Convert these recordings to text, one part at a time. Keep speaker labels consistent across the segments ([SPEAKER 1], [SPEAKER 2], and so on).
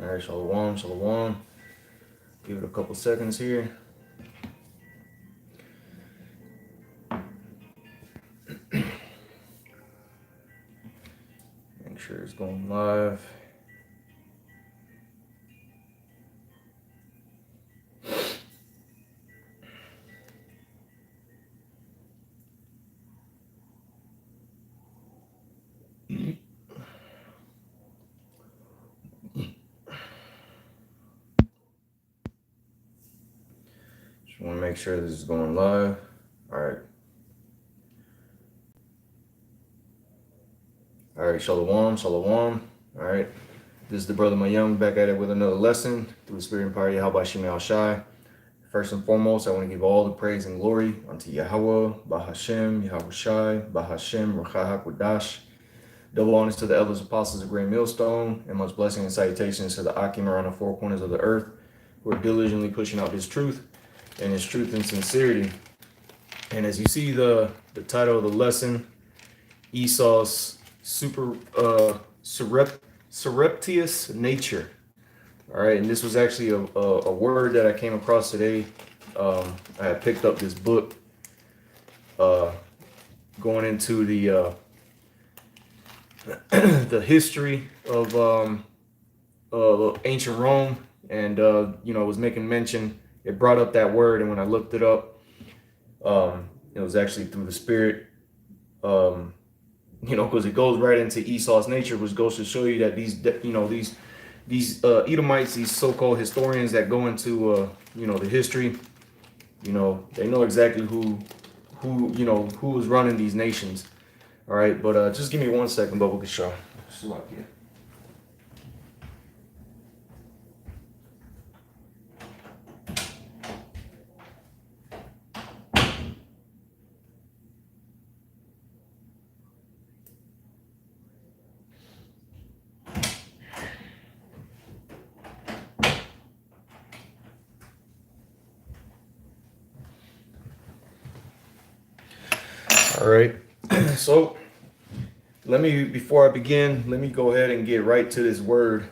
[SPEAKER 1] All right, shalom, shalom. Give it a couple seconds here. Make sure it's going live. Just want to make sure this is going live. All right. All right, shalom, shalom. All right. This is the brother Mayung back at it with another lesson through the spirit and power of Yahweh Shem Al Shai. First and foremost, I want to give all the praise and glory unto Yahweh, Bahashem, Yahweh Shai, Bahashem, Ruchah HaKodash. Double honors to the elders, apostles of Great Millstone, and much blessing and salutations to the Akim around the four corners of the earth who are diligently pushing out His truth and His truth and sincerity. And as you see the title of the lesson, Esaus surreptitious nature. All right, and this was actually a word that I came across today. I had picked up this book going into the the history of ancient Rome, and it was making mention. It brought up that word, and when I looked it up, it was actually through the spirit. Because it goes right into Esau's nature, which goes to show you that these Edomites, these so-called historians that go into the history, they know exactly who was running these nations. All right, but just give me 1 second, Bubba Kashaw. All right, so before I begin, let me go ahead and get right to this word.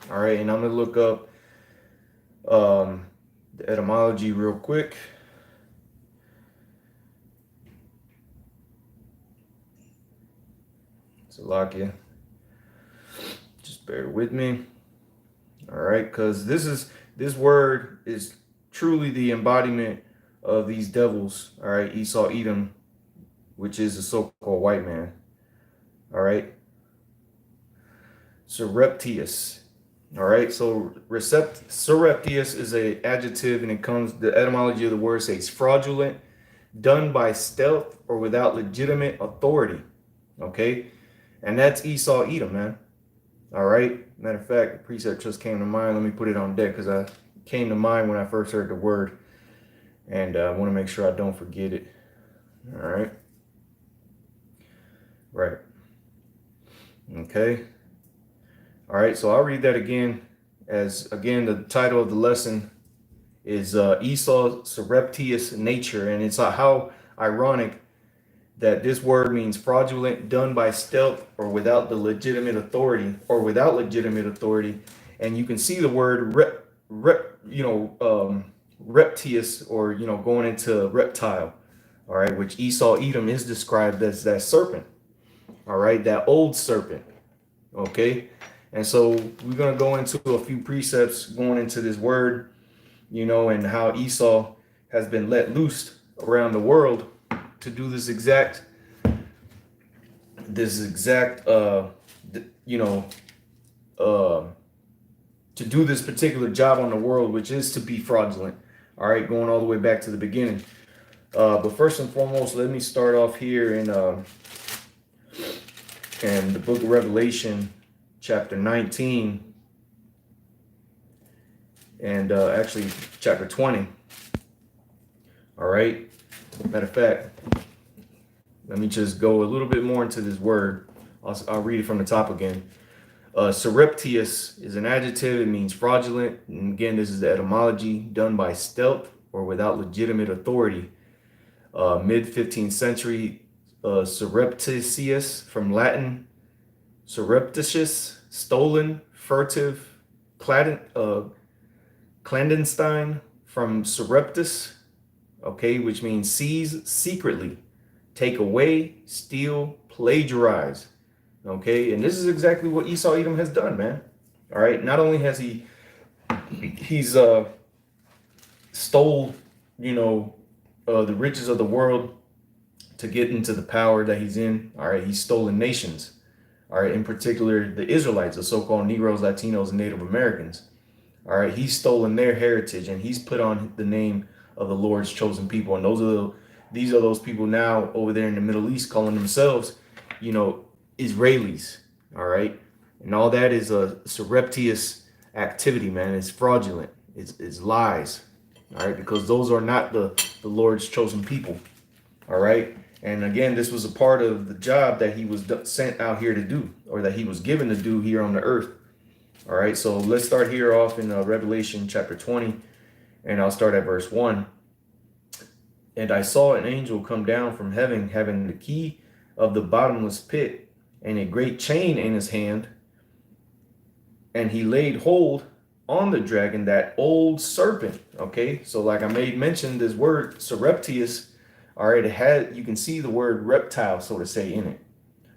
[SPEAKER 1] All right, and I'm gonna look up the etymology real quick. Salakia, just bear with me. All right, because this word is truly the embodiment of these devils. All right, Esau, Edom, which is a so-called white man. All right. Surreptitious. All right. So surreptitious is an adjective, and the etymology of the word says fraudulent, done by stealth or without legitimate authority. Okay. And that's Esau, Edom, man. All right. Matter of fact, the precept just came to mind. Let me put it on deck because I came to mind when I first heard the word, and I want to make sure I don't forget it. All right. Right. Okay. All right. So I'll read that again. The title of the lesson is Esau's surreptitious nature, and it's how ironic that this word means fraudulent, done by stealth, or without legitimate authority, and you can see the word reptitious, or going into reptile. All right, which Esau, Edom is described as that serpent. All right, that old serpent. Okay, and so we're going to go into a few precepts going into this word, and how Esau has been let loose around the world to do this exact to do this particular job on the world, which is to be fraudulent. All right, going all the way back to the beginning. But first and foremost, let me start off here in the book of Revelation, chapter 19, and actually chapter 20. All right. Matter of fact, let me just go a little bit more into this word. I'll read it from the top again. Surreptitious is an adjective. It means fraudulent. And again, this is the etymology, done by stealth or without legitimate authority. Mid-15th century, surreptitious, from Latin, surreptitious, stolen, furtive, clandestine from Surreptitious, okay, which means seize secretly, take away, steal, plagiarize, okay, and this is exactly what Esau Edom has done, man. All right, not only has he's stole, you know, the riches of the world to get into the power that he's in. All right, he's stolen nations. All right, in particular the Israelites, the so-called Negroes, Latinos, and Native Americans. All right, he's stolen their heritage and he's put on the name of the Lord's chosen people. And these are those people now over there in the Middle East calling themselves, you know, Israelis. All right, and all that is a surreptitious activity, man. It's fraudulent. It's lies. All right, because those are not the Lord's chosen people. All right. And again, this was a part of the job that he was sent out here to do, or that he was given to do here on the earth. All right. So let's start here off in Revelation chapter 20, and I'll start at verse 1. And I saw an angel come down from heaven, having the key of the bottomless pit and a great chain in his hand. And he laid hold on the dragon, that old serpent. Okay. So like I made mention, this word surreptitious, all right, you can see the word reptile, so to say, in it.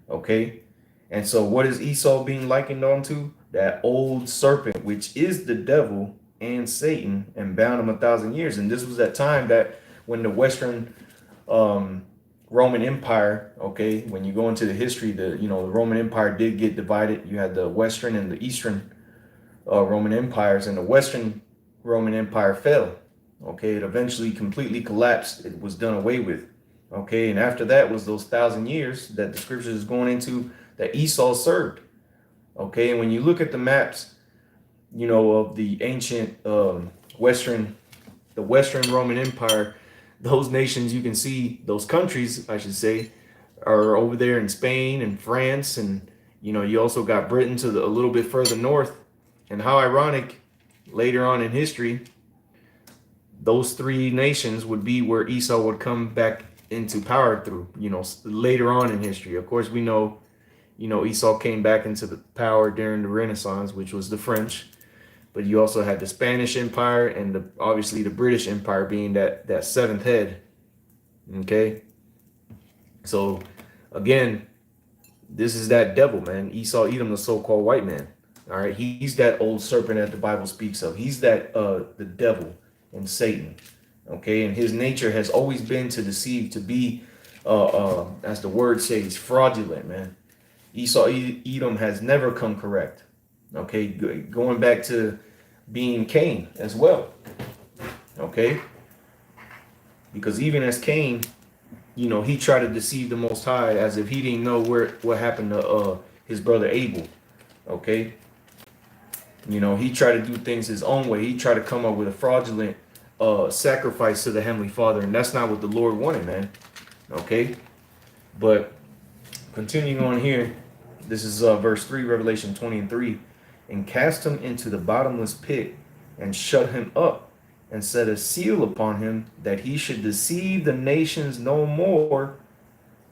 [SPEAKER 1] Okay. And so what is Esau being likened onto? That old serpent, which is the devil and Satan, and bound him 1,000 years. And this was that time that when the Western Roman Empire, okay, when you go into the history, the Roman Empire did get divided. You had the Western and the Eastern Roman empires, and the Western Roman Empire fell. Okay, it eventually completely collapsed. It was done away with. Okay, and after that was those 1,000 years that the scripture is going into that Esau served. Okay, and when you look at the maps, you know, of the ancient Western Roman Empire, those nations, you can see those countries, I should say, are over there in Spain and France, and you know, you also got Britain to a little bit further north. And how ironic, later on in history, those three nations would be where Esau would come back into power through, you know, later on in history. Of course, we know, you know, Esau came back into the power during the Renaissance, which was the French. But you also had the Spanish Empire and obviously the British Empire being that seventh head. Okay. So again, this is that devil, man. Esau Edom, the so-called white man. All right. He's that old serpent that the Bible speaks of. He's that the devil and Satan. Okay. And his nature has always been to deceive, to be as the word says, fraudulent, man. Esau Edom has never come correct. Okay, going back to being Cain as well. Okay, because even as Cain, you know, he tried to deceive the Most High as if he didn't know what happened to his brother Abel. Okay, you know, he tried to do things his own way. He tried to come up with a fraudulent sacrifice to the Heavenly Father, and that's not what the Lord wanted, man. Okay, but continuing on here, this is verse 3, Revelation 20:3. And cast him into the bottomless pit, and shut him up, and set a seal upon him, that he should deceive the nations no more,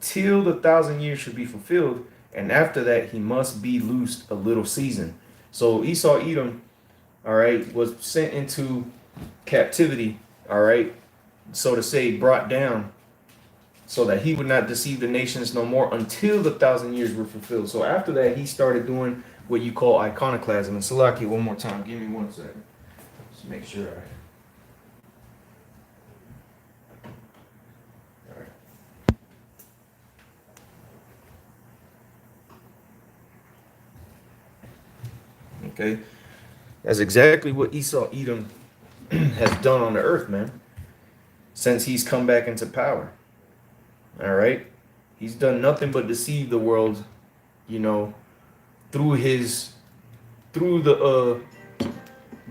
[SPEAKER 1] till the 1,000 years should be fulfilled, and after that he must be loosed a little season. So Esau Edom, all right, was sent into captivity, all right, so to say, brought down, so that he would not deceive the nations no more until the 1,000 years were fulfilled. So after that, he started doing what you call iconoclasm. And Salaki, one more time. Give me 1 second. Just make sure All right. Okay. That's exactly what Esau Edom has done on the earth, man, since he's come back into power. All right. He's done nothing but deceive the world, you know, through the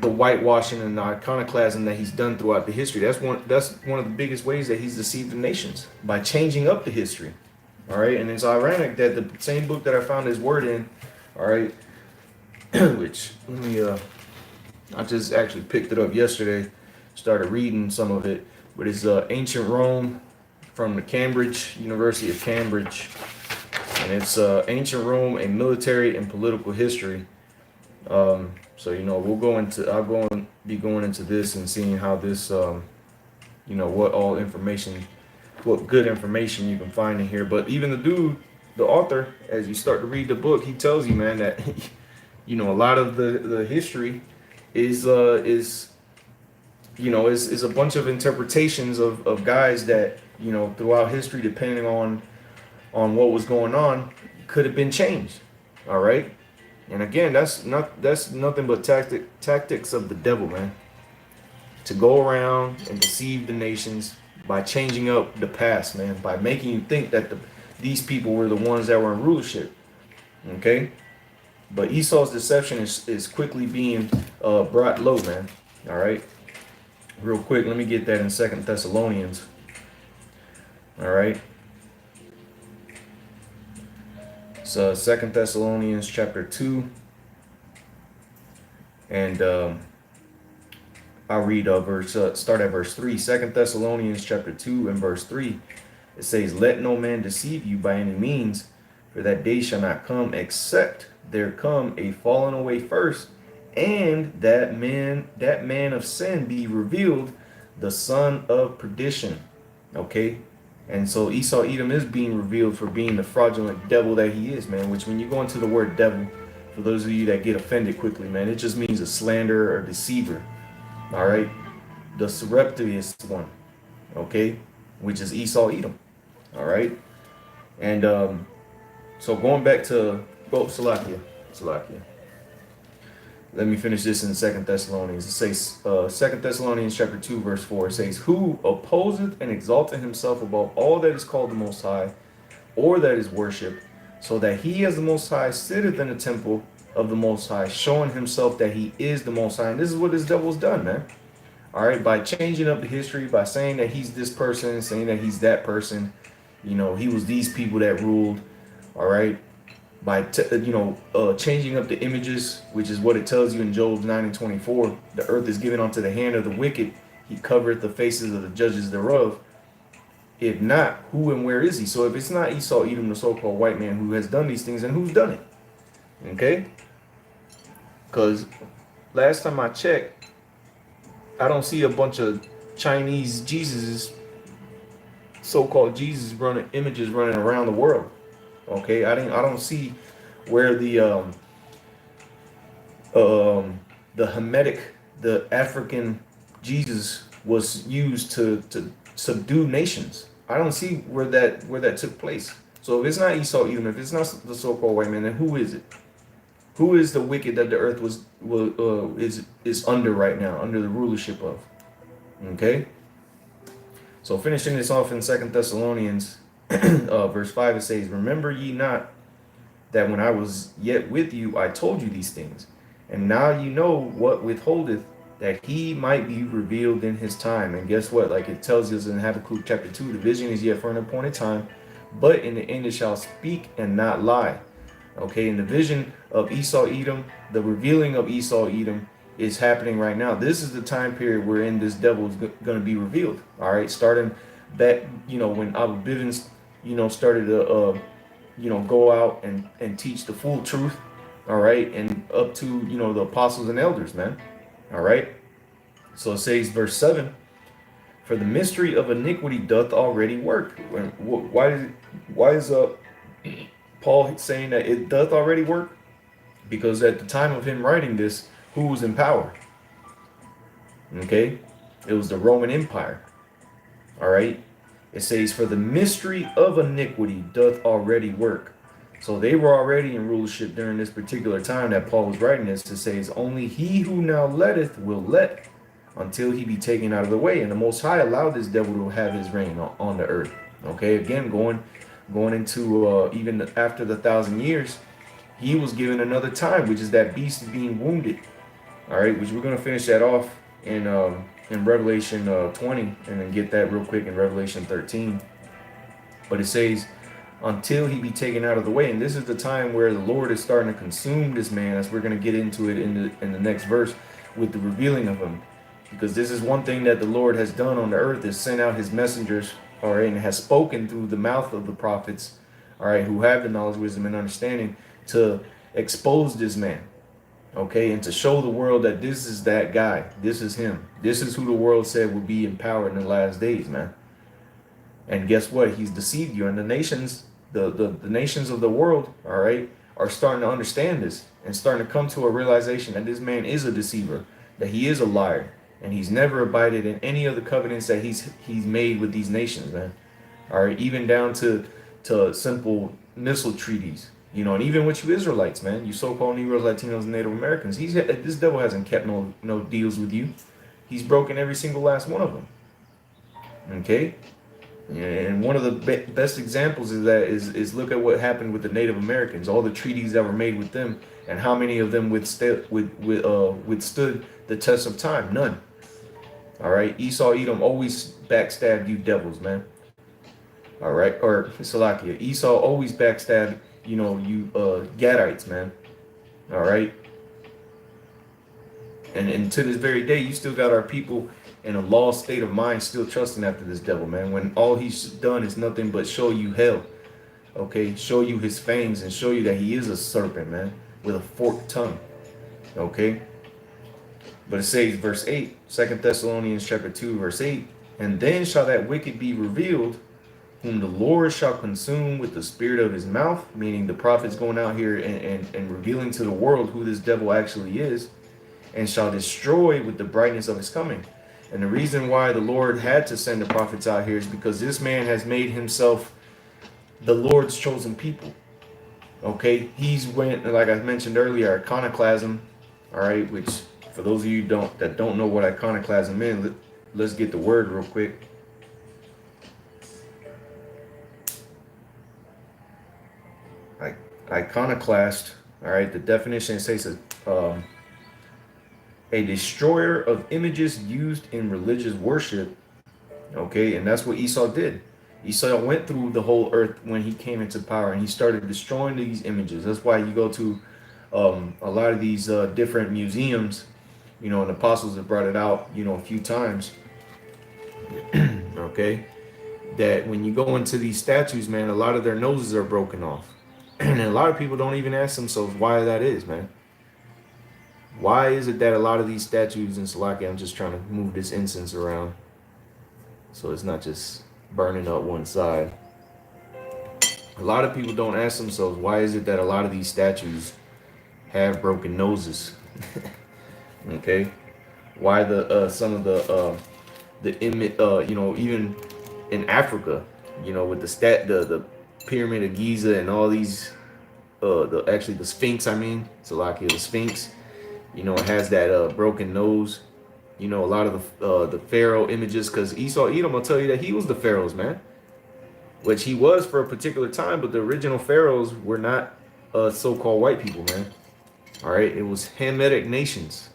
[SPEAKER 1] whitewashing and the iconoclasm that he's done throughout the history. That's one of the biggest ways that he's deceived the nations, by changing up the history. All right. And it's ironic that the same book that I found his word in, all right, which let me I just actually picked it up yesterday, started reading some of it, but it's Ancient Rome from the University of Cambridge, and it's Ancient Rome, a military and political history. So I'll be going into this and seeing how this what good information you can find in here. But even the author, as you start to read the book, he tells you, man, that a lot of the history is is a bunch of interpretations of guys that throughout history, depending on what was going on, could have been changed. All right. And again, that's nothing but tactics of the devil, man. To go around and deceive the nations by changing up the past, man, by making you think that these people were the ones that were in rulership. Okay? But Esau's deception is quickly being brought low, man. All right? Real quick, let me get that in 2 Thessalonians. All right? So 2 Thessalonians chapter 2. And I'll read start at verse 3. 2 Thessalonians chapter 2 and verse 3. It says, "Let no man deceive you by any means, for that day shall not come, except there come a falling away first, and that man of sin be revealed, the son of perdition." Okay? And so Esau Edom is being revealed for being the fraudulent devil that he is, man. Which, when you go into the word devil, for those of you that get offended quickly, man, it just means a slanderer or deceiver. All right? The Surreptitious one. Okay? Which is Esau Edom. All right? And so going back to Salakia. Let me finish this in 2 Thessalonians. It says, 2 Thessalonians chapter 2, verse 4. It says, "Who opposeth and exalteth himself above all that is called the Most High, or that is worshipped, so that he as the Most High sitteth in the temple of the Most High, showing himself that he is the Most High." And this is what this devil's done, man. All right, by changing up the history, by saying that he's this person, saying that he's that person, he was these people that ruled. All right, by changing up the images, which is what it tells you in Job 9:24. The earth is given unto the hand of the wicked; he covereth the faces of the judges thereof. If not, who and where is he? So if it's not Esau Edom, the so-called white man, who has done these things, and who's done it? Okay, because last time I checked, I don't see a bunch of Chinese Jesuses, so-called Jesus images running around the world. Okay, I don't see where the Hamitic, the African Jesus, was used to subdue nations. I don't see where that took place. So if it's not Esau Edom, if it's not the so-called white man, then who is it? Who is the wicked that the earth is under right now, under the rulership of? Okay. So finishing this off in 2 Thessalonians, verse 5, it says, "Remember ye not that when I was yet with you, I told you these things, and now you know what withholdeth, that he might be revealed in his time." And guess what? Like it tells us in Habakkuk chapter 2, the vision is yet for an appointed time, but in the end it shall speak and not lie. Okay, in the vision of Esau Edom, the revealing of Esau Edom is happening right now. This is the time period wherein this devil is going to be revealed. All right, starting back, when Abu Bivens, started to, go out and teach the full truth. All right, and up to, the apostles and elders, man. All right. So it says, verse 7, "For the mystery of iniquity doth already work." Why is Paul saying that it doth already work? Because at the time of him writing this, who was in power? Okay, it was the Roman Empire. All right, it says, "For the mystery of iniquity doth already work." So they were already in rulership during this particular time that Paul was writing this. To say is, "Only he who now letteth will let, until he be taken out of the way." And the Most High allowed this devil to have his reign on the earth. Okay, again, going into even after the 1,000 years, he was given another time, which is that beast being wounded. All right, which we're going to finish that off in Revelation 20, and then get that real quick in Revelation 13. But it says, "Until he be taken out of the way." And this is the time where the Lord is starting to consume this man, as we're going to get into it in the next verse with the revealing of him. Because this is one thing that the Lord has done on the earth, is sent out his messengers, all right, and has spoken through the mouth of the prophets, all right, who have the knowledge, wisdom, and understanding, to expose this man. Okay, and to show the world that this is that guy, this is him, this is who the world said would be empowered in the last days, man. And guess what? He's deceived you, and the nations, the nations of the world, all right, are starting to understand this and starting to come to a realization that this man is a deceiver, that he is a liar, and he's never abided in any of the covenants that he's made with these nations, man. All right, even down to simple missile treaties, you know, and even with you Israelites, man, you so-called Negroes, Latinos, and Native Americans, this devil hasn't kept no deals with you. He's broken every single last one of them. Okay, and one of the best examples is is look at what happened with the Native Americans, all the treaties that were made with them, and how many of them withstood the test of time. None. All right, Esau, Edom always backstabbed you devils, man. All right, or Salakia, Esau always backstabbed, you know, you Gadites, man. All right, and to this very day, you still got our people in a lost state of mind, still trusting after this devil, man. When all he's done is nothing but show you hell. Okay, show you his fangs and show you that he is a serpent, man, with a forked tongue. Okay, but it says, verse 8, 2 Thessalonians chapter 2, verse 8, and then shall that wicked be revealed, whom the Lord shall consume with the spirit of his mouth, meaning the prophets going out here and revealing to the world who this devil actually is, and shall destroy with the brightness of his coming. And the reason why the Lord had to send the prophets out here is because this man has made himself the Lord's chosen people. Okay, he's went, like I mentioned earlier, iconoclasm. All right, which for those of you that don't know what iconoclasm is, let's get the word real quick. Iconoclast. All right, the definition says a destroyer of images used in religious worship. Okay, and that's what Esau did. Esau went through the whole earth when he came into power, and he started destroying these images. That's why you go to a lot of these different museums, you know, and apostles have brought it out, you know, a few times. Okay, that when you go into these statues, man, a lot of their noses are broken off. And a lot of people don't even ask themselves why that is, man. Why is it that a lot of these statues in Salakia, I'm just trying to move this incense around so it's not just burning up one side. A lot of people don't ask themselves, why is it that a lot of these statues have broken noses? Okay, why some of the image, you know, even in Africa, you know, with the Pyramid of Giza and all these the Sphinx, I mean, Salakia, the Sphinx, you know, it has that broken nose. You know, a lot of the Pharaoh images, because Esau Edom will tell you that he was the Pharaohs, man, which he was for a particular time, but the original Pharaohs were not so-called white people, man. All right, it was Hamitic nations.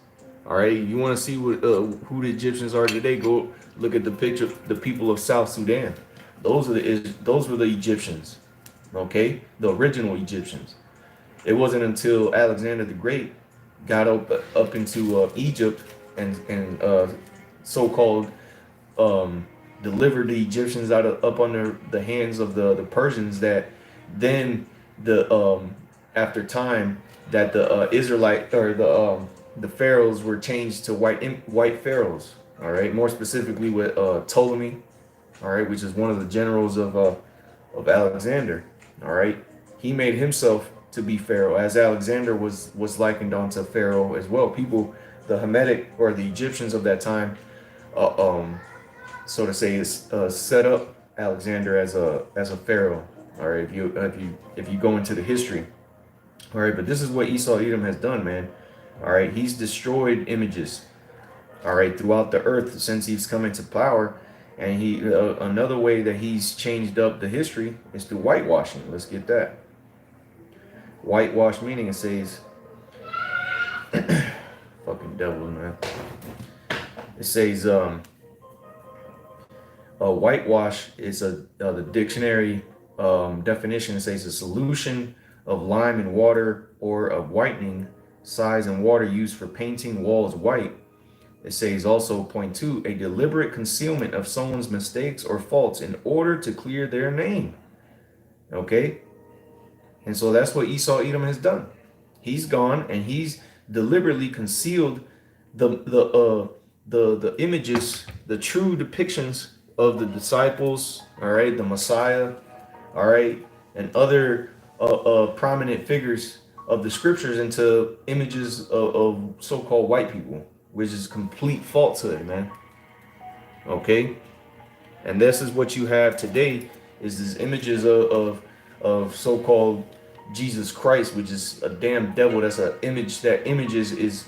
[SPEAKER 1] All right, you want to see what who the Egyptians are today? Go look at the picture. The people of South Sudan. Those were the Egyptians. Okay, the original Egyptians. It wasn't until Alexander the Great got up into Egypt and so-called delivered the Egyptians up under the hands of the Persians that then after time that the Israelite or the pharaohs were changed to white pharaohs. All right, more specifically with Ptolemy, all right, which is one of the generals of Alexander. All right, he made himself to be Pharaoh, as Alexander was likened onto Pharaoh as well. People, the Hamitic or the Egyptians of that time, so to say, set up Alexander as a Pharaoh. All right, if you go into the history, all right. But this is what Esau Edom has done, man. All right, he's destroyed images, all right, throughout the earth since he's come into power. And he another way that he's changed up the history is through whitewashing. Let's get that. Whitewash meaning it says fucking devil, man. It says a whitewash is the dictionary definition. It says a solution of lime and water or of whitening, size and water used for painting walls white. It says also, point 2, a deliberate concealment of someone's mistakes or faults in order to clear their name. Okay? And so that's what Esau Edom has done. He's gone and he's deliberately concealed the images, the true depictions of the disciples, all right, the Messiah, all right, and other prominent figures of the scriptures into images of so-called white people, which is complete falsehood, man. Okay, and this is what you have today: is these images of so-called Jesus Christ, which is a damn devil. That's an image. That image is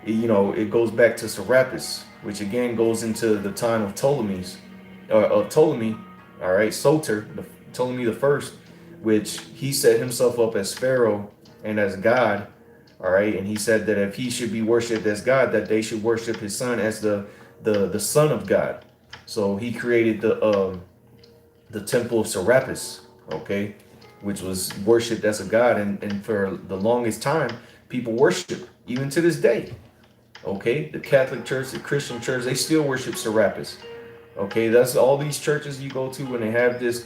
[SPEAKER 1] it goes back to Serapis, which again goes into the time of Ptolemy, all right, Soter, Ptolemy the first, which he set himself up as Pharaoh and as God, all right, and he said that if he should be worshipped as God, that they should worship his son as the son of God. So he created the temple of Serapis, okay, which was worshipped as a god, and for the longest time, people worship, even to this day. Okay, the Catholic Church, the Christian Church, they still worship Serapis. Okay, that's all these churches you go to when they have this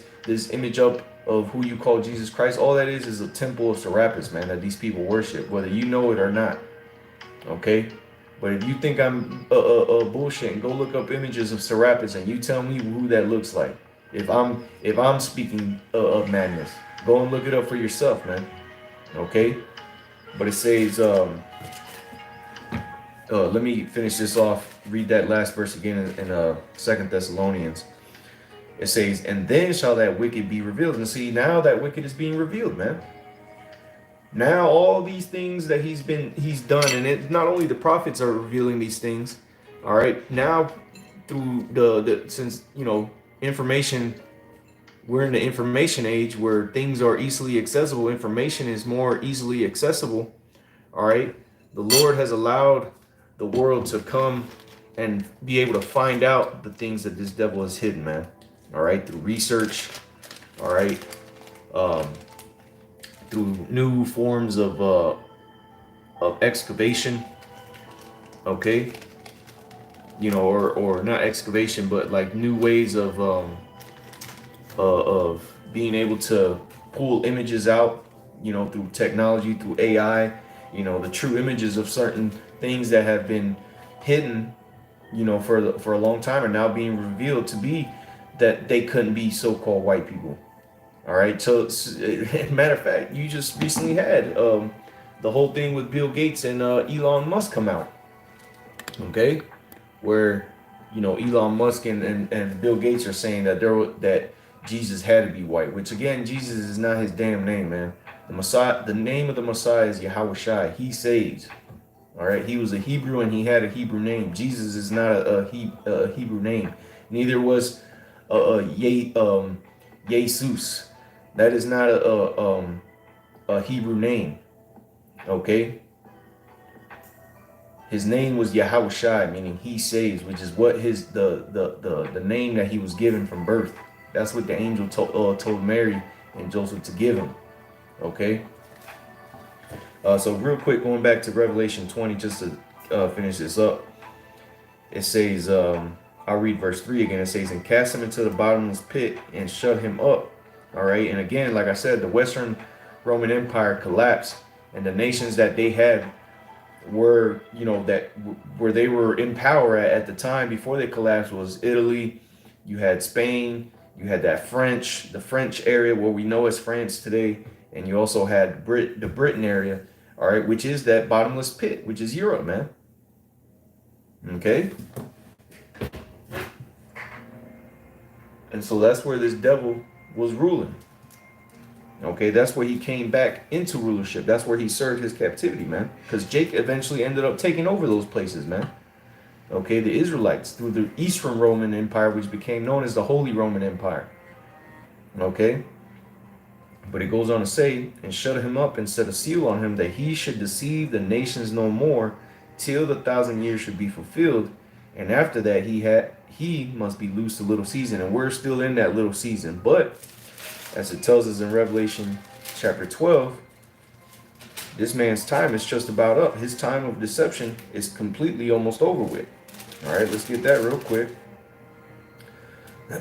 [SPEAKER 1] image up of who you call Jesus Christ. All that is a temple of Serapis, man, that these people worship, whether you know it or not. Okay, but if you think I'm bullshitting, go look up images of Serapis and you tell me who that looks like. If I'm speaking of madness, go and look it up for yourself, man. Okay, but it says let me finish this off. Read that last verse again in 2 Thessalonians. It says, and then shall that wicked be revealed. And see, now that wicked is being revealed, man. Now all these things that he's done, and it not only the prophets are revealing these things, all right. Now through since information, we're in the information age where things are easily accessible. Information is more easily accessible. All right. The Lord has allowed the world to come and be able to find out the things that this devil has hidden, man. All right, through research, all right, through new forms of excavation, okay, or not excavation, but like new ways of being able to pull images out, through technology, through AI, the true images of certain things that have been hidden, for a long time are now being revealed to be that they couldn't be so-called white people. All right. So, matter of fact, you just recently had the whole thing with Bill Gates and Elon Musk come out. Okay, where Elon Musk and Bill Gates are saying that Jesus had to be white, which again, Jesus is not his damn name, man. The Messiah, the name of the Messiah is Yahweh Shai. He saves. All right. He was a Hebrew and he had a Hebrew name. Jesus is not a Hebrew name. Neither was Jesus. That is not a Hebrew name. Okay. His name was Yahweh Shai, meaning he saves, which is what the name that he was given from birth. That's what the angel told Mary and Joseph to give him. Okay. So real quick, going back to Revelation 20, just to finish this up. It says, I'll read verse 3 again. It says, and cast him into the bottomless pit and shut him up. All right. And again, like I said, the Western Roman Empire collapsed, and the nations that they had were, where they were in power at the time before they collapsed was Italy. You had Spain. You had the French area, where we know as France today. And you also had the Britain area, all right, which is that bottomless pit, which is Europe, man. Okay. And so that's where this devil was ruling. Okay, that's where he came back into rulership. That's where he served his captivity, man. Because Jake eventually ended up taking over those places, man. Okay, the Israelites through the Eastern Roman Empire, which became known as the Holy Roman Empire. Okay. But it goes on to say, and shut him up and set a seal on him, that he should deceive the nations no more, till the 1,000 years should be fulfilled. And after that, he must be loosed a little season. And we're still in that little season. But as it tells us in Revelation chapter 12, this man's time is just about up. His time of deception is completely almost over with. All right, let's get that real quick.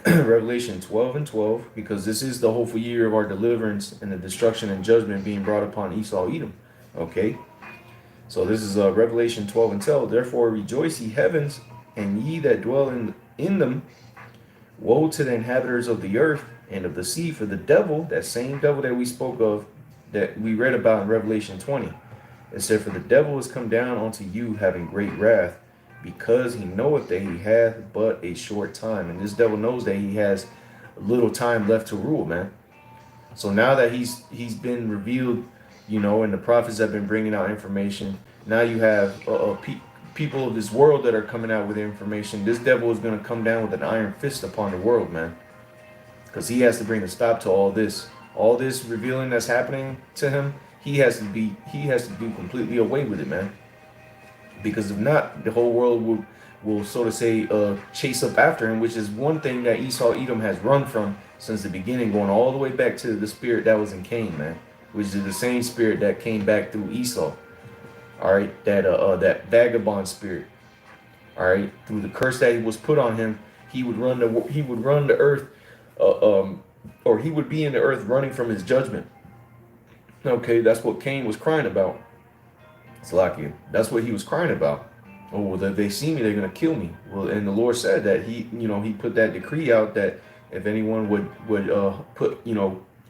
[SPEAKER 1] Revelation 12 and 12, because this is the hopeful year of our deliverance and the destruction and judgment being brought upon Esau, Edom. Okay. So this is Revelation 12 and 12. Therefore rejoice, ye heavens, and ye that dwell in them. Woe to the inhabitants of the earth and of the sea, for the devil, that same devil that we spoke of, that we read about in Revelation 20. It said, for the devil is come down unto you, having great wrath, because he knoweth that he hath but a short time. And this devil knows that he has little time left to rule, man. So now that he's been revealed, and the prophets have been bringing out information. Now you have people of this world that are coming out with information. This devil is going to come down with an iron fist upon the world, man, because he has to bring a stop to all this revealing that's happening to him. He has to do completely away with it, man. Because if not, the whole world will so to say chase up after him, which is one thing that Esau Edom has run from since the beginning, going all the way back to the spirit that was in Cain, man, which is the same spirit that came back through Esau. All right, that vagabond spirit. All right, through the curse that was put on him, he would run the earth, or he would be in the earth running from his judgment. Okay, that's what Cain was crying about. Salakia. That's what he was crying about. Oh, well, if they see me, they're gonna kill me. Well, and the Lord said that he put that decree out that if anyone would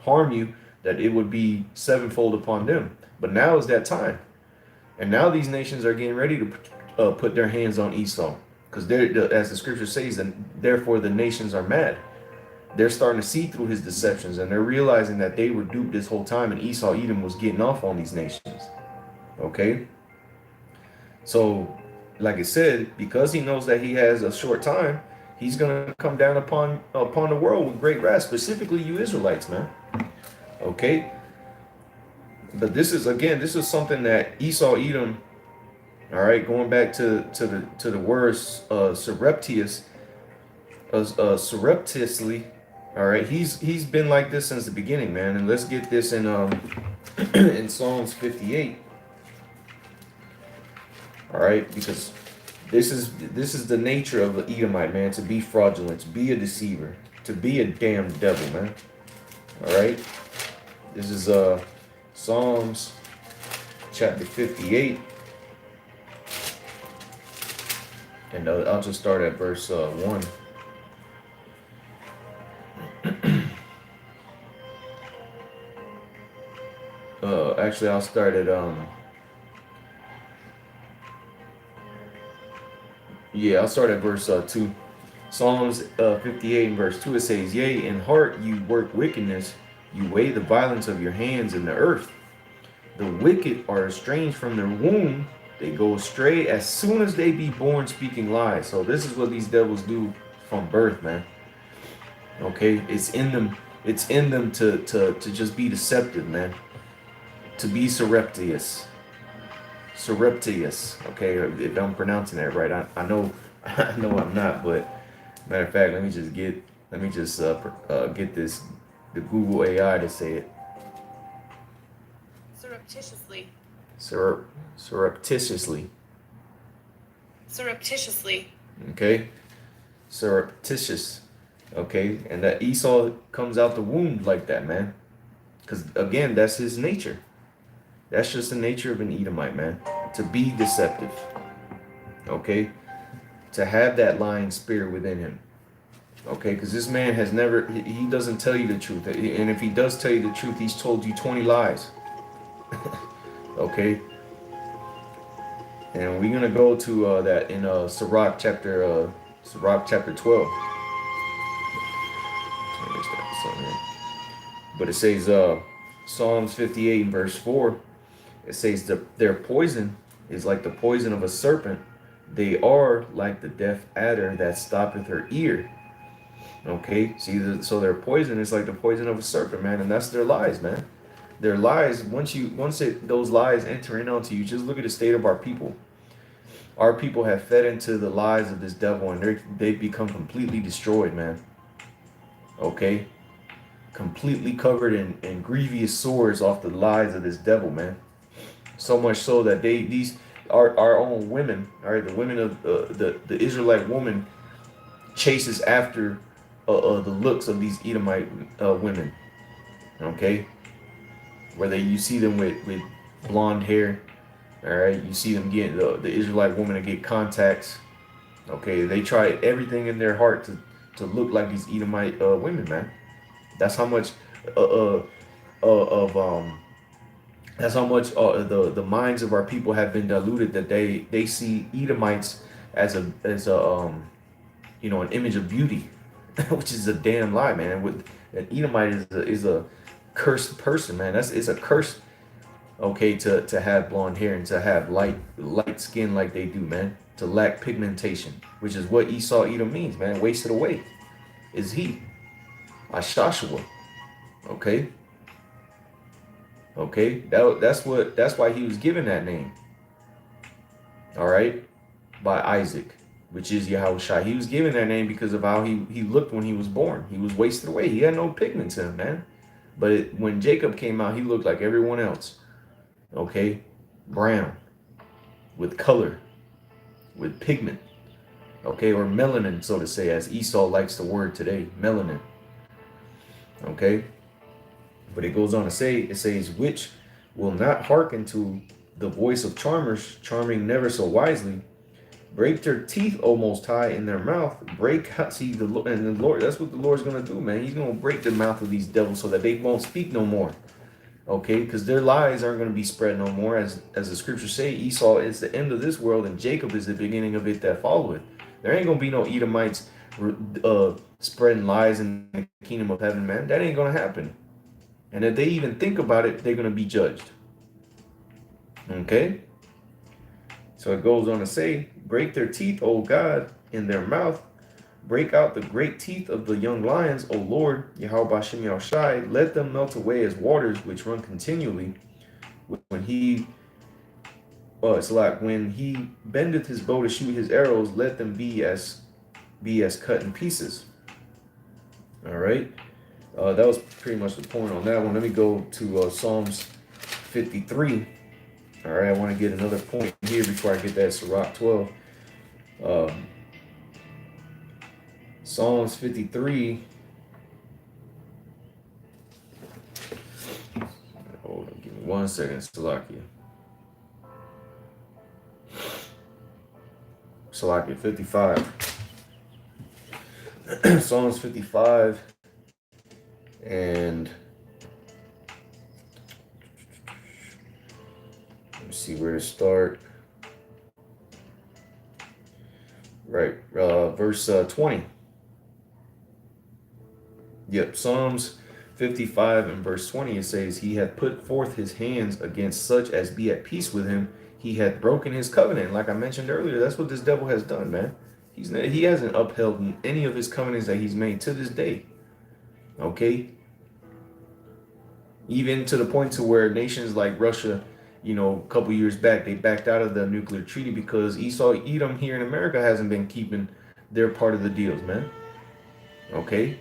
[SPEAKER 1] harm you, that it would be sevenfold upon them. But now is that time, and now these nations are getting ready to put their hands on Esau, because as the scripture says, and therefore the nations are mad. They're starting to see through his deceptions, and they're realizing that they were duped this whole time, and Esau Edom was getting off on these nations. Okay, so like I said, because he knows that he has a short time, he's gonna come down upon the world with great wrath, specifically you Israelites, man. Okay, but this is something that Esau Edom, all right, going back to the words surreptitious, surreptitiously, all right, he's been like this since the beginning, man. And let's get this in in Psalms 58. All right, because this is the nature of the Edomite, man, to be fraudulent, to be a deceiver, to be a damn devil, man. All right, this is Psalms chapter 58, and I'll just start at verse 1. Actually, I'll start at I'll start at verse 2. Psalms 58 and verse 2, it says, yea, in heart you work wickedness, you weigh the violence of your hands in the earth. The wicked are estranged from their womb, they go astray as soon as they be born, speaking lies. So this is what these devils do from birth, man. Okay, it's in them to just be deceptive, man. To be surreptitious. Okay, if I'm pronouncing that right, I know I'm not, but matter of fact, let me just get the Google AI to say it.
[SPEAKER 2] Surreptitiously.
[SPEAKER 1] Surreptitiously.
[SPEAKER 2] Surreptitiously.
[SPEAKER 1] Okay, surreptitious. Okay, and that Esau comes out the womb like that, man, because again, that's his nature. That's just the nature of an Edomite, man, to be deceptive. Okay, to have that lying spirit within him. Okay, because this man has never, he doesn't tell you the truth. And if he does tell you the truth, he's told you 20 lies. Okay. And we're going to go to that in Sirach chapter 12. But it says, Psalms 58 and verse 4, it says, their poison is like the poison of a serpent. They are like the deaf adder that stoppeth her ear. Okay, see, so their poison is like the poison of a serpent, man, and that's their lies, man. Their lies, those lies enter in onto you, just look at the state of our people. Our people have fed into the lies of this devil, and they've become completely destroyed, man. Okay, completely covered in grievous sores off the lies of this devil, man. So much so that our own women, all right, the women of the Israelite woman chases after the looks of these Edomite women. Okay, whether you see them with blonde hair, All right, you see them get the Israelite woman to get contacts. Okay, they try everything in their heart to look like these Edomite women, man. That's how much uh, uh, of that's how much the minds of our people have been diluted, that they see Edomites as a an image of beauty, which is a damn lie, man. With an Edomite is a cursed person, man. That's it's a curse. Okay, to have blonde hair and to have light skin like they do, man. To lack pigmentation, which is what Esau Edom means, man. Wasted away is he. Ashashua. Okay. Okay. That's why he was given that name. All right. By Isaac, which is Yahushua. He was given that name because of how he looked when he was born. He was wasted away. He had no pigment to him, man. But when Jacob came out, he looked like everyone else. Okay. Brown. With color. With pigment. Okay. Or melanin, so to say, as Esau likes the word today. Melanin. Okay. But it goes on to say, it says, which will not hearken to the voice of charmers, charming never so wisely, break their teeth, O Most High, in their mouth. See the Lord. That's what the Lord's gonna do, man. He's gonna break the mouth of these devils so that they won't speak no more. Okay, because their lies aren't gonna be spread no more. As the scriptures say, Esau is the end of this world, and Jacob is the beginning of it that followeth. There ain't gonna be no Edomites spreading lies in the kingdom of heaven, man. That ain't gonna happen. And if they even think about it, they're gonna be judged. Okay. So it goes on to say, break their teeth, O God, in their mouth. Break out the great teeth of the young lions, O Lord, Yahweh Shem Yahushai. Let them melt away as waters which run continually. It's like when he bendeth his bow to shoot his arrows, let them be as cut in pieces. All right. That was pretty much the point on that one. Let me go to Psalms 53. All right, I want to get another point here before I get that Sirach 12. Psalms 53. Hold on, give me 1 second, Salakia. Salakia 55. Psalms 55. And let me see where to start. Right, verse 20. Yep, Psalms 55 and verse 20, it says, he hath put forth his hands against such as be at peace with him. He hath broken his covenant. Like I mentioned earlier, that's what this devil has done, man. He hasn't upheld any of his covenants that he's made to this day. Okay? Even to the point to where nations like Russia, a couple years back, they backed out of the nuclear treaty because Esau Edom here in America hasn't been keeping their part of the deals, man. Okay?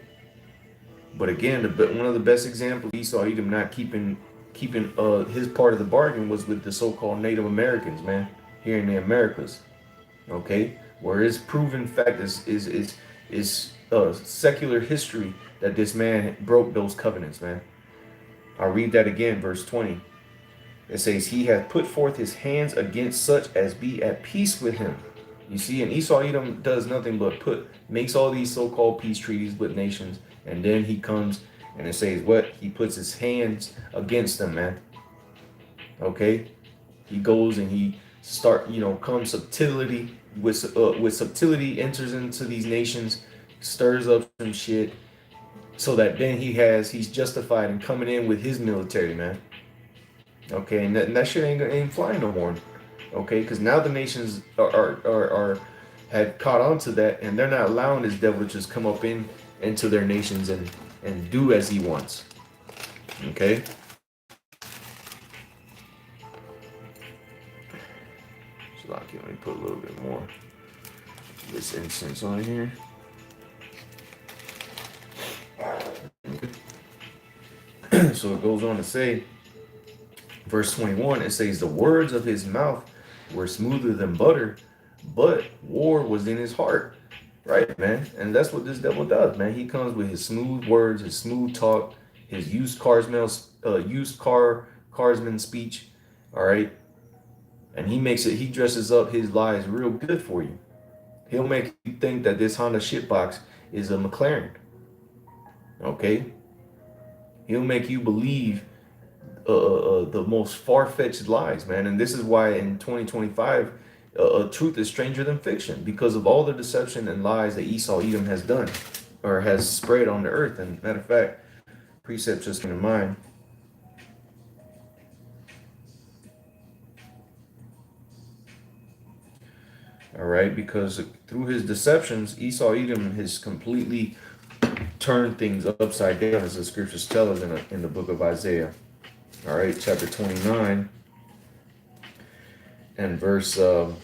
[SPEAKER 1] But again, one of the best examples of Esau Edom not keeping his part of the bargain was with the so-called Native Americans, man, here in the Americas. Okay? Where it's proven fact is secular history that this man broke those covenants, man. I'll read that again, verse 20. It says, he hath put forth his hands against such as be at peace with him. You see, and Esau Edom does nothing but makes all these so-called peace treaties with nations, and then he comes and it says what? He puts his hands against them, man. Okay? He goes and he comes subtlety with subtlety, enters into these nations, stirs up some shit, so that then he's justified in coming in with his military, man. Okay, and that shit ain't flying no more. Okay, because now the nations had caught on to that, and they're not allowing this devil to just come up into their nations and do as he wants. Okay. So let me put a little bit more of this incense on here. So it goes on to say, verse 21, it says, the words of his mouth were smoother than butter, but war was in his heart. Right, man? And that's what this devil does, man. He comes with his smooth words, his smooth talk, his used carsman speech. All right. And he dresses up his lies real good for you. He'll make you think that this Honda shitbox is a McLaren. Okay? He'll make you believe the most far-fetched lies, man. And this is why in 2025, truth is stranger than fiction because of all the deception and lies that Esau Edom has done or has spread on the earth. And matter of fact, precept just came to mind. All right, because through his deceptions, Esau Edom has completely turned things upside down, as the scriptures tell us in the book of Isaiah. All right, chapter 29 and verse, I'll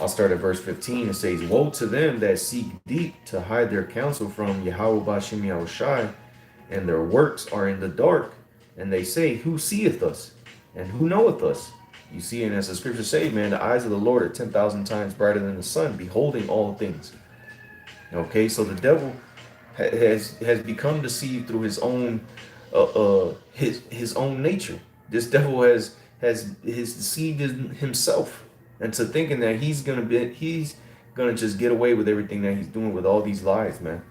[SPEAKER 1] start at verse 15. It says, "Woe to them that seek deep to hide their counsel from Yahweh Bashim Yahushai, and their works are in the dark. And they say, Who seeth us? And who knoweth us?" You see, and as the scriptures say, man, the eyes of the Lord are 10,000 times brighter than the sun, beholding all things. Okay, so the devil has become deceived through his own his own nature. This devil has deceived himself into thinking that he's gonna just get away with everything that he's doing with all these lies, man.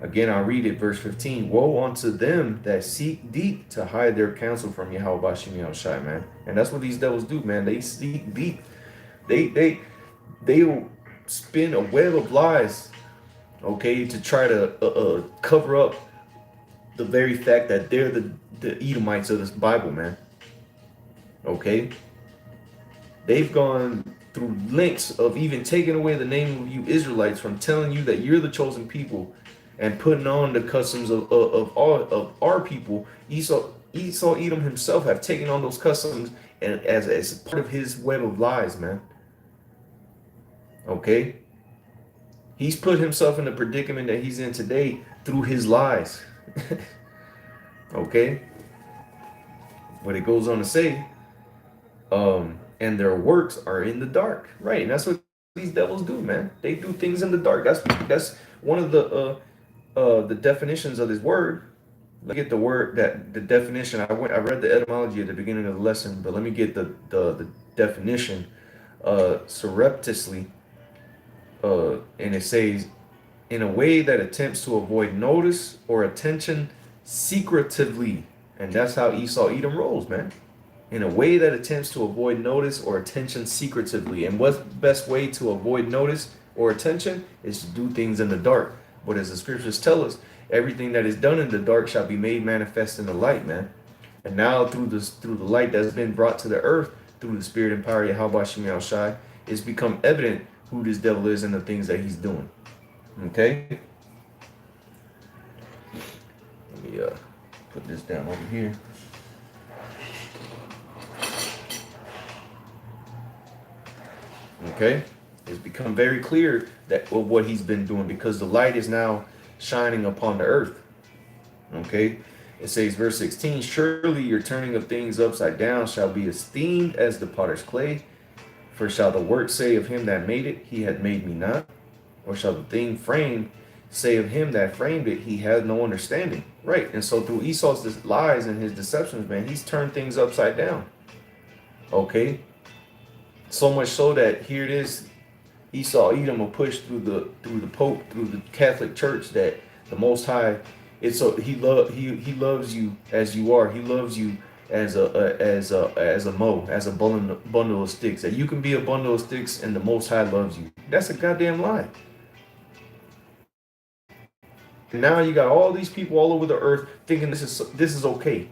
[SPEAKER 1] Again, I'll read it, verse 15. "Woe unto them that seek deep to hide their counsel from Yahweh Bashim Yahushai," man. And that's what these devils do, man. They seek deep. They'll spin a web of lies, okay, to try to cover up the very fact that they're the Edomites of this Bible, man. Okay? They've gone through lengths of even taking away the name of you Israelites from telling you that you're the chosen people and putting on the customs of our people. Esau Edom himself have taken on those customs and as part of his web of lies, man. Okay? He's put himself in the predicament that he's in today through his lies. Okay? But it goes on to say, and their works are in the dark. Right, and that's what these devils do, man. They do things in the dark. That's one of the definitions of this word. Let me get the definition. I read the etymology at the beginning of the lesson, but let me get the definition. Surreptitiously, and it says, in a way that attempts to avoid notice or attention secretively. And that's how Esau Edom rolls, man. In a way that attempts to avoid notice or attention secretively. And what's the best way to avoid notice or attention is to do things in the dark. But as the scriptures tell us, everything that is done in the dark shall be made manifest in the light, man. And now through the light that's been brought to the earth, through the spirit and power of Yahweh Shemi Shai, it's become evident who this devil is and the things that he's doing. Okay? Let me put this down over here. Okay? It's become very clear that what he's been doing because the light is now shining upon the earth. Okay? It says, verse 16, surely your turning of things upside down shall be esteemed as the potter's clay. For shall the work say of him that made it, he had made me not? Or shall the thing framed say of him that framed it, he had no understanding? Right. And so through Esau's lies and his deceptions, man, he's turned things upside down. Okay? So much so that here it is, Esau Edom will push through the Pope, through the Catholic Church, that the Most High, it's so he loves you as you are. He loves you as a bundle of sticks. That you can be a bundle of sticks and the Most High loves you. That's a goddamn lie. And now you got all these people all over the earth thinking this is okay.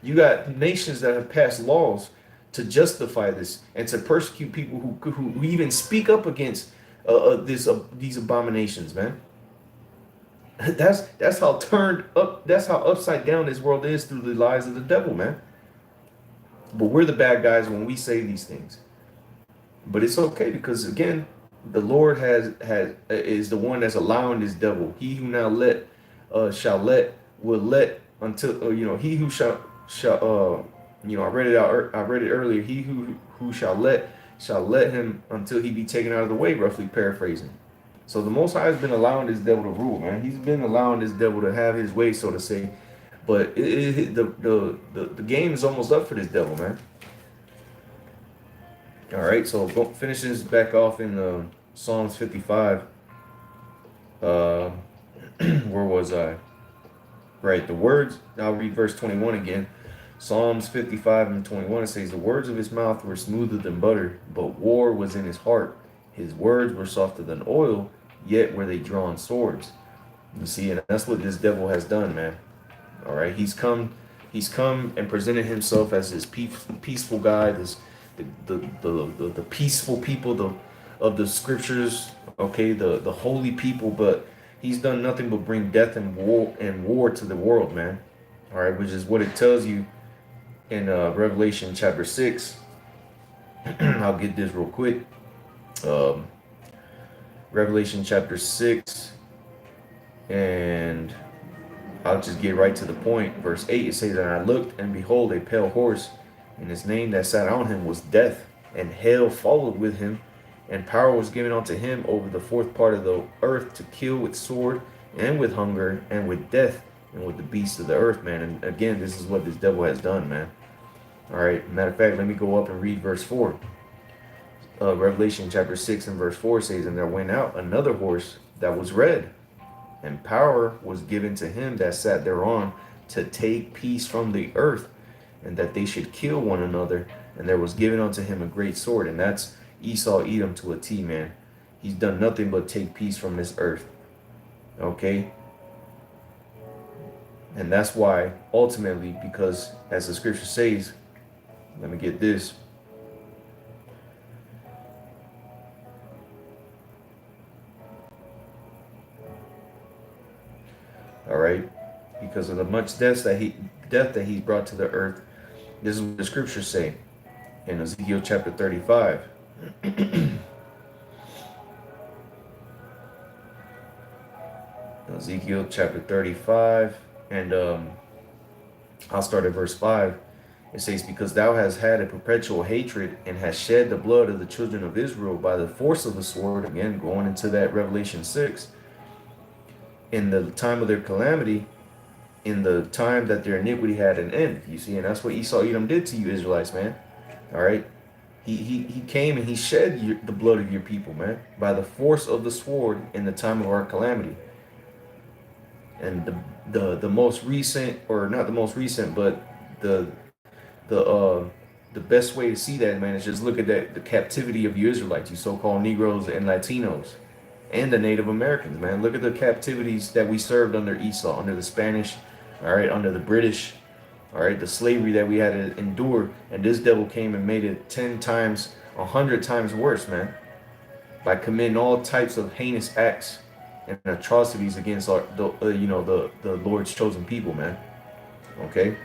[SPEAKER 1] You got nations that have passed laws to justify this and to persecute people who even speak up against these abominations, man. That's how turned up. That's how upside down this world is through the lies of the devil, man. But we're the bad guys when we say these things. But it's okay because again, the Lord is the one that's allowing this devil. He who now will let until he who shall I read it earlier. He who shall let him until he be taken out of the way, roughly paraphrasing. So the Most High has been allowing this devil to rule, man. He's been allowing this devil to have his way, so to say. But the game is almost up for this devil, man. All right, so finishes back off in Psalms 55. Uh, where was I? Right, the words, I'll read verse 21 again. Psalms 55 and 21, it says, the words of his mouth were smoother than butter, but war was in his heart. His words were softer than oil, yet were they drawn swords. You see, and that's what this devil has done, man. All right, he's come and presented himself as this peaceful guy, this the peaceful people, of the scriptures, okay, the holy people, but he's done nothing but bring death and war to the world, man. All right, which is what it tells you in Revelation chapter 6. I'll get this real quick. Um, Revelation chapter 6, and I'll just get right to the point. Verse 8, it says, and I looked, and behold, a pale horse, and his name that sat on him was Death, and hell followed with him, and power was given unto him over the fourth part of the earth to kill with sword, and with hunger, and with death, and with the beasts of the earth, man. And again, this is what this devil has done, man. All right, matter of fact, let me go up and read verse 4. Revelation chapter 6 and verse 4 says, and there went out another horse that was red, and power was given to him that sat thereon to take peace from the earth, and that they should kill one another. And there was given unto him a great sword. And that's Esau Edom to a T, man. He's done nothing but take peace from this earth. Okay? And that's why, ultimately, because as the scripture says, let me get this. All right? Because of the much death that he brought to the earth. This is what the scriptures say in Ezekiel chapter 35. Ezekiel chapter 35, and I'll start at verse 5. It says, because thou hast had a perpetual hatred, and hast shed the blood of the children of Israel by the force of the sword, again going into that Revelation 6, in the time of their calamity, in the time that their iniquity had an end. You see, and that's what Esau Edom did to you Israelites, man. All right, he came and he shed the blood of your people, man, by the force of the sword in the time of our calamity. And the most recent, or not the most recent, but the the best way to see that, man, is just look at the captivity of you Israelites, you so-called Negroes and Latinos, and the Native Americans, man. Look at the captivities that we served under Esau, under the Spanish, all right, under the British, all right, the slavery that we had to endure, and this devil came and made it 10 times, 100 times worse, man, by committing all types of heinous acts and atrocities against the Lord's chosen people, man. Okay,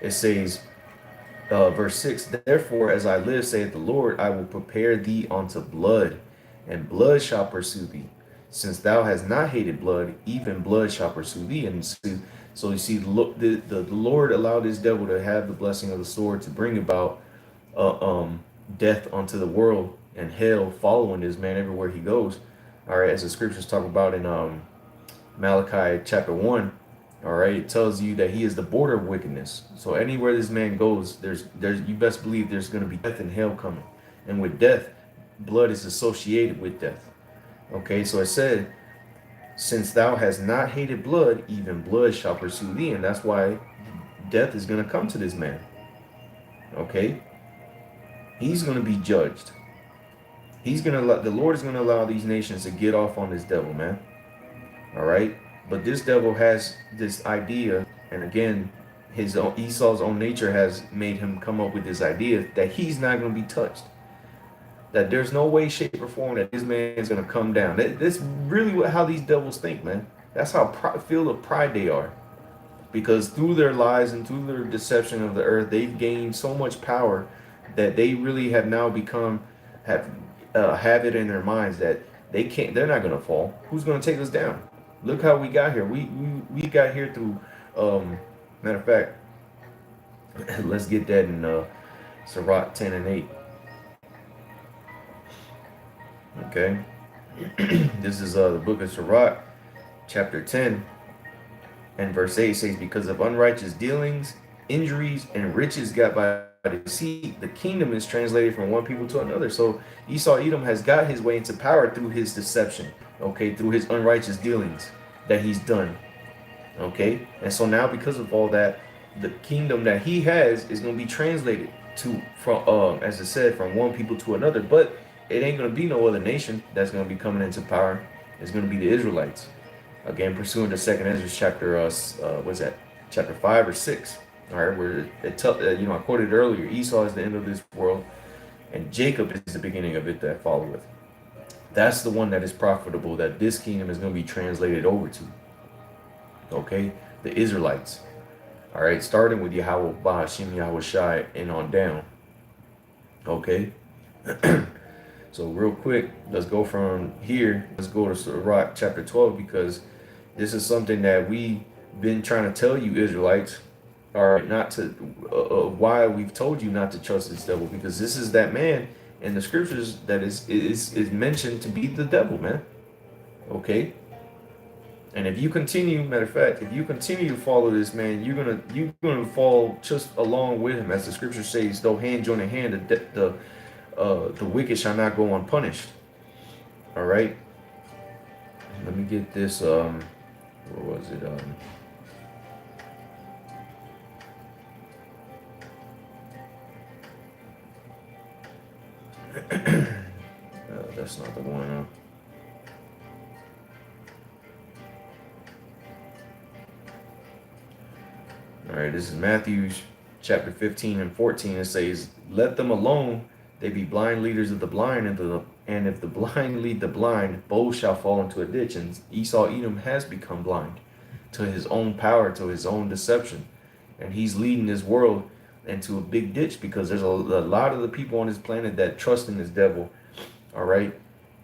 [SPEAKER 1] it says, verse 6, therefore, as I live, saith the Lord, I will prepare thee unto blood, and blood shall pursue thee. Since thou hast not hated blood, even blood shall pursue thee. And so you see, the Lord allowed this devil to have the blessing of the sword to bring about death unto the world, and hell following this man everywhere he goes. All right, as the scriptures talk about in Malachi chapter 1, all right, it tells you that he is the border of wickedness. So anywhere this man goes, there's you best believe there's going to be death and hell coming. And with death, blood is associated with death. Okay, so it said, since thou hast not hated blood, even blood shall pursue thee. And that's why death is going to come to this man. Okay, he's going to be judged. The Lord is going to allow these nations to get off on this devil, man. All right, but this devil has this idea, and again, Esau's own nature has made him come up with this idea that he's not going to be touched. That there's no way, shape, or form that this man is going to come down. That's really how these devils think, man. That's how filled of pride they are. Because through their lies and through their deception of the earth, they've gained so much power that they really have now have it in their minds that they're not going to fall. Who's going to take us down? Look how we got here. We got here through, matter of fact, let's get that in Sirach 10 and 8. Okay. This is the book of Sirach, chapter 10, and verse 8 says, because of unrighteous dealings, injuries, and riches got by See, the kingdom is translated from one people to another. So Esau Edom has got his way into power through his deception, okay, through his unrighteous dealings that he's done, okay. And so now, because of all that, the kingdom that he has is going to be translated to from, as I said, from one people to another. But it ain't going to be no other nation that's going to be coming into power. It's going to be the Israelites, again, pursuing the second Ezra chapter. What's that? Chapter 5 or 6. All right, where I quoted earlier, Esau is the end of this world, and Jacob is the beginning of it that followeth. That's the one that is profitable, that this kingdom is going to be translated over to. Okay, the Israelites. All right, starting with Yahweh, Bahashim, Yahweh Shai, and on down. Okay, so real quick, let's go from here. Let's go to Sirach chapter 12, because this is something that we've been trying to tell you Israelites. All right, not to why we've told you not to trust this devil, because this is that man in the scriptures that is mentioned to be the devil, man. Okay, and if you continue, matter of fact, if you continue to follow this man, you're gonna fall just along with him, as the scripture says, though hand join in hand, the wicked shall not go unpunished. All right, let me get this. Where was it? That's not the one. All right, this is Matthew chapter 15 and 14. It says, "Let them alone; they be blind leaders of the blind, and if the blind lead the blind, both shall fall into a ditch." And Esau Edom has become blind to his own power, to his own deception, and he's leading this world into a big ditch, because there's a lot of the people on this planet that trust in this devil. All right,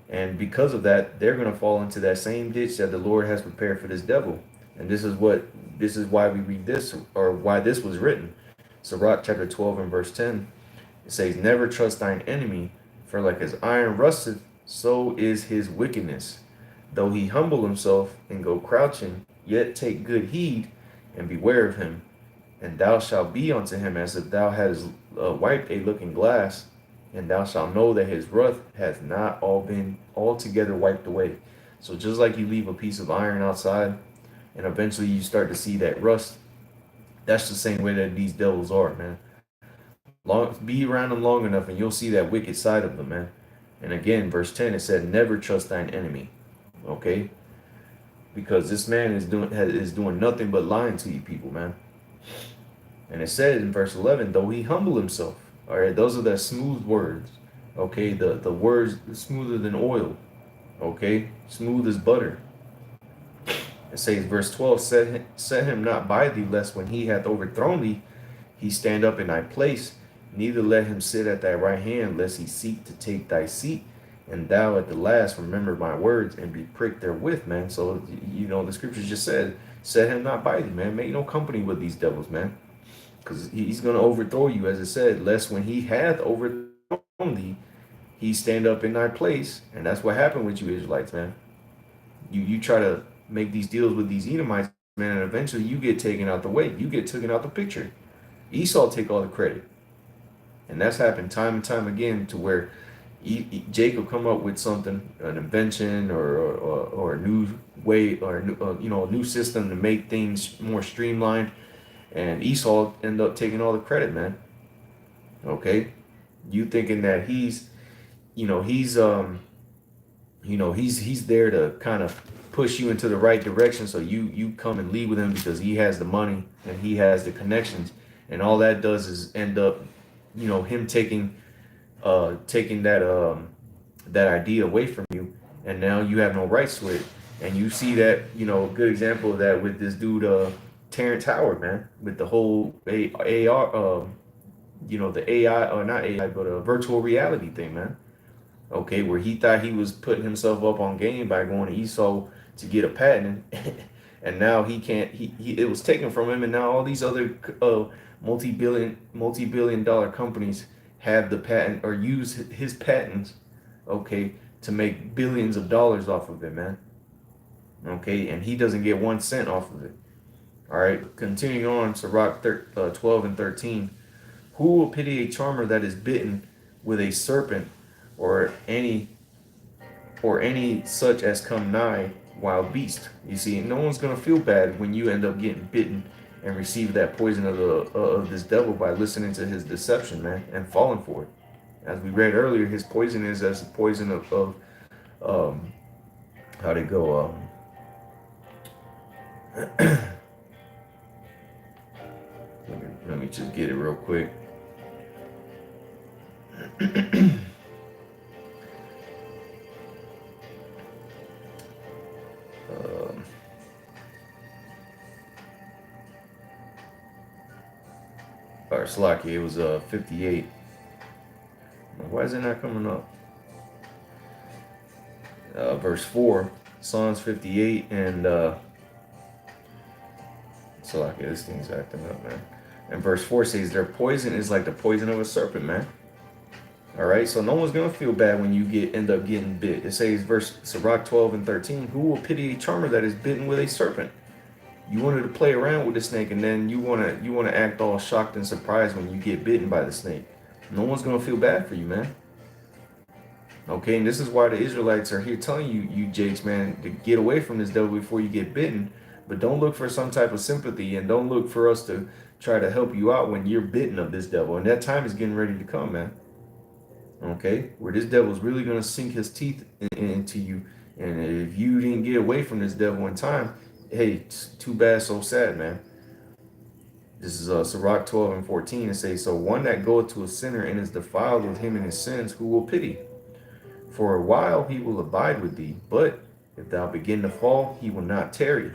[SPEAKER 1] and because of that, they're going to fall into that same ditch that the Lord has prepared for this devil. And this is why we read this, or why this was written. Sirach chapter 12 and verse 10. It says, "Never trust thine enemy, for like as iron rusteth, so is his wickedness. Though he humble himself and go crouching, yet take good heed and beware of him. And thou shalt be unto him as if thou hadst wiped a looking glass, and thou shalt know that his wrath hath not all been altogether wiped away." So just like you leave a piece of iron outside, and eventually you start to see that rust, that's the same way that these devils are, man. Be around them long enough, and you'll see that wicked side of them, man. And again, verse 10, it said, "Never trust thine enemy." Okay, because this man is doing nothing but lying to you people, man. And it said in verse 11, "Though he humble himself." All right, those are the smooth words. Okay, the words smoother than oil. Okay, smooth as butter. It says, verse 12, set him not by thee, lest when he hath overthrown thee, he stand up in thy place. Neither let him sit at thy right hand, lest he seek to take thy seat. And thou at the last remember my words and be pricked therewith, man. So, the scriptures just said, set him not by thee, man. Make no company with these devils, man. Because he's going to overthrow you, as it said, lest when he hath overthrown thee, he stand up in thy place. And that's what happened with you Israelites, man. You try to make these deals with these Edomites, man, and eventually you get taken out the way. You get taken out the picture. Esau take all the credit. And that's happened time and time again, to where Jacob come up with something, an invention, or a new way, or a new system to make things more streamlined, and Esau end up taking all the credit, man. Okay, you thinking that he's there to kind of push you into the right direction, so you come and lead with him because he has the money and he has the connections, and all that does is end up, him taking that idea away from you, and now you have no rights to it. And you see that, a good example of that with this dude, Terrence Howard, man, with the whole AR, the AI, or not AI, but a virtual reality thing, man. Okay, where he thought he was putting himself up on game by going to Esau to get a patent, and now he can't. It was taken from him, and now all these other multi-billion dollar companies have the patent, or use his patents, okay, to make billions of dollars off of it, man. Okay, and he doesn't get 1 cent off of it. All right, continuing on, Sirach 12 and 13. Who will pity a charmer that is bitten with a serpent, or any such as come nigh wild beast? You see, no one's gonna feel bad when you end up getting bitten and receive that poison of this devil by listening to his deception, man, and falling for it. As we read earlier, his poison is as the poison of um, how they go. Let me just get it real quick. um, or Slacky, it was 58. Why is it not coming up? Verse 4, Psalms 58, and Slacky, this thing's acting up, man. And verse 4 says, their poison is like the poison of a serpent, man. All right, so no one's gonna feel bad when you end up getting bit. It says, verse Sirach 12 and 13, who will pity a charmer that is bitten with a serpent? You wanted to play around with the snake, and then you wanna act all shocked and surprised when you get bitten by the snake. No one's gonna feel bad for you, man. Okay, and this is why the Israelites are here telling you Jakes, man, to get away from this devil before you get bitten. But don't look for some type of sympathy, and don't look for us to try to help you out when you're bitten of this devil. And that time is getting ready to come, man. Okay, where this devil is really going to sink his teeth into you. And if you didn't get away from this devil in time, hey, too bad, so sad, man. This is Sirach 12 and 14. It says, so one that goeth to a sinner and is defiled with him in his sins, who will pity? For a while he will abide with thee, but if thou begin to fall, he will not tarry.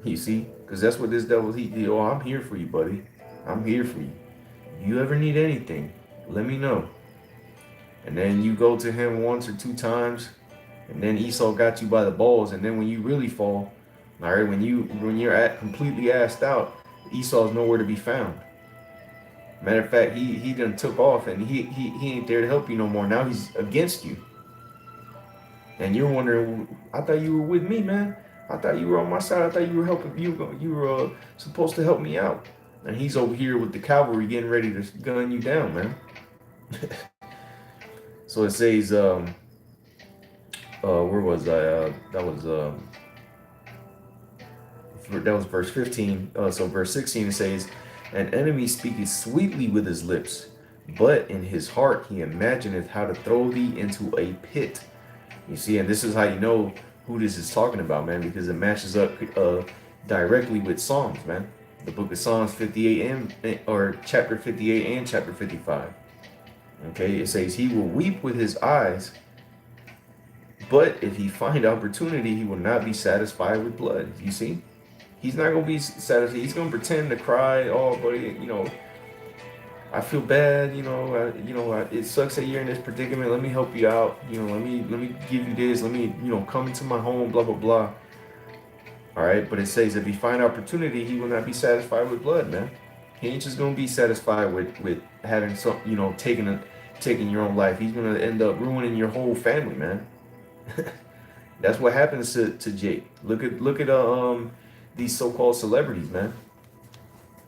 [SPEAKER 1] You see, because that's what this devil, oh, I'm here for you, buddy. I'm here for you. If you ever need anything, let me know. And then you go to him once or two times, and then Esau got you by the balls, and then when you really fall, all right, when you're completely assed out, Esau's nowhere to be found. Matter of fact, he done took off, and he ain't there to help you no more. Now he's against you, and you're wondering, I thought you were with me, man. I thought you were on my side. I thought you were helping. You were supposed to help me out, and he's over here with the cavalry getting ready to gun you down, man. So it says, where was I? That was verse 15. So verse 16 it says, an enemy speaketh sweetly with his lips, but in his heart he imagineth how to throw thee into a pit. You see, and this is how you know who this is talking about, man, because it matches up directly with Psalms, man. The book of Psalms 58 or chapter 58 and chapter 55. Okay, it says he will weep with his eyes, but if he find opportunity, he will not be satisfied with blood. You see, he's not gonna be satisfied. He's gonna pretend to cry. Oh, buddy, I feel bad. It sucks that you're in this predicament. Let me help you out. Let me give you this. Let me, come into my home. Blah blah blah. All right, but it says if he find opportunity, he will not be satisfied with blood, man. He ain't just gonna be satisfied with having some, taking your own life. He's gonna end up ruining your whole family, man. That's what happens to Jake. Look at these so-called celebrities, man.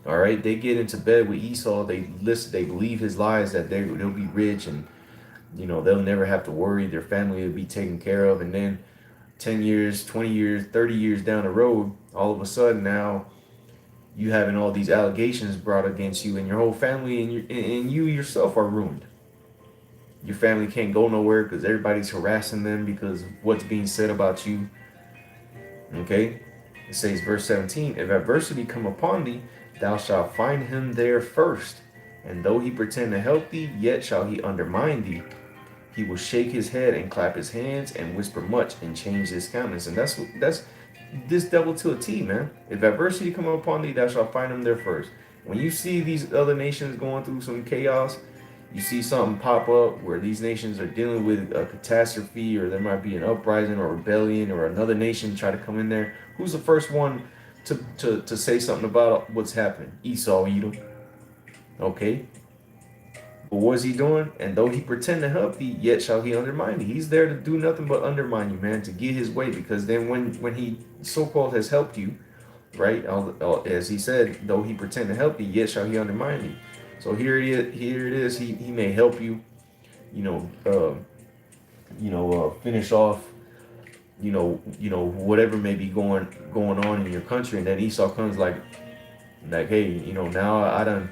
[SPEAKER 1] All right, they get into bed with Esau. They believe his lies that they'll be rich and they'll never have to worry. Their family will be taken care of. And then 10 years, 20 years, 30 years down the road, all of a sudden now you having all these allegations brought against you, and your whole family and you yourself are ruined. Your family can't go nowhere because everybody's harassing them because of what's being said about you. Okay? It says, verse 17, if adversity come upon thee, thou shalt find him there first. And though he pretend to help thee, yet shall he undermine thee. He will shake his head and clap his hands and whisper much and change his countenance. And that's this devil to a T, man. If adversity come upon thee, thou shalt find him there first. When you see these other nations going through some chaos, you see something pop up where these nations are dealing with a catastrophe, or there might be an uprising or rebellion, or another nation try to come in there. Who's the first one to say something about what's happening? Esau, Edom. Okay. But what is he doing? And though he pretend to help thee, yet shall he undermine thee. He's there to do nothing but undermine you, man, to get his way. Because then when he so-called has helped you, right? As he said, though he pretend to help thee, yet shall he undermine thee. So here it is. Here it is. He may help you. You know. Finish off. Whatever may be going on in your country, and then Esau comes like, hey, now I done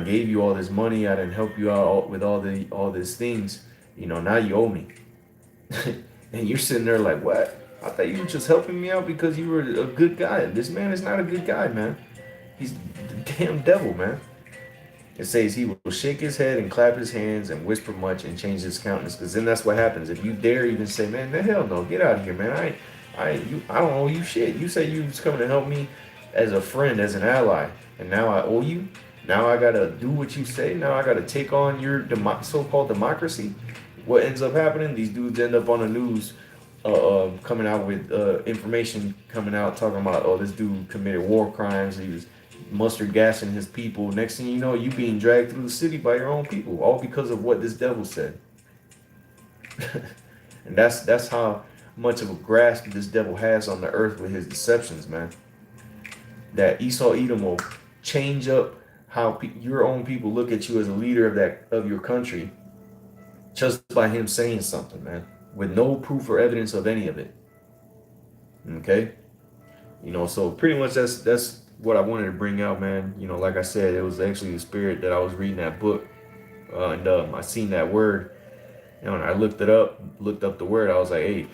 [SPEAKER 1] gave you all this money. I done help you out with all these things. Now you owe me. And you're sitting there like, what? I thought you were just helping me out because you were a good guy. This man is not a good guy, man. He's the damn devil, man. It says he will shake his head and clap his hands and whisper much and change his countenance. Because then that's what happens. If you dare even say, man, the hell no, get out of here, man. I don't owe you shit. You say you was coming to help me as a friend, as an ally, and now I owe you. Now I gotta do what you say. Now I gotta take on your so-called democracy. What ends up happening? These dudes end up on the news, coming out with information coming out talking about, oh, this dude committed war crimes. He was mustard gassing his people. Next thing you know, you being dragged through the city by your own people, all because of what this devil said. And that's how much of a grasp this devil has on the earth with his deceptions, man. That Esau Edom will change up how your own people look at you as a leader of your country, just by him saying something, man, with no proof or evidence of any of it. Okay, so pretty much that's what I wanted to bring out, man. Like I said, it was actually the spirit that I was reading that book, and I seen that word, and I looked up the word. I was like, hey,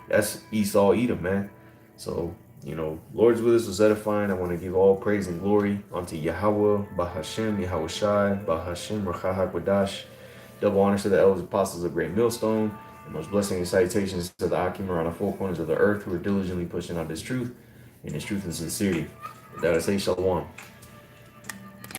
[SPEAKER 1] that's Esau Edom, man. So Lord's with us was edifying. I want to give all praise and glory unto Yahweh, Bahashem, Yahweh Shai, Bahashem, Rachah HaKodash. Double honors to the elders apostles of Great Millstone, and much blessing and salutations to the Akim around the four corners of the earth who are diligently pushing out this truth and sincerity. With that I say shalom.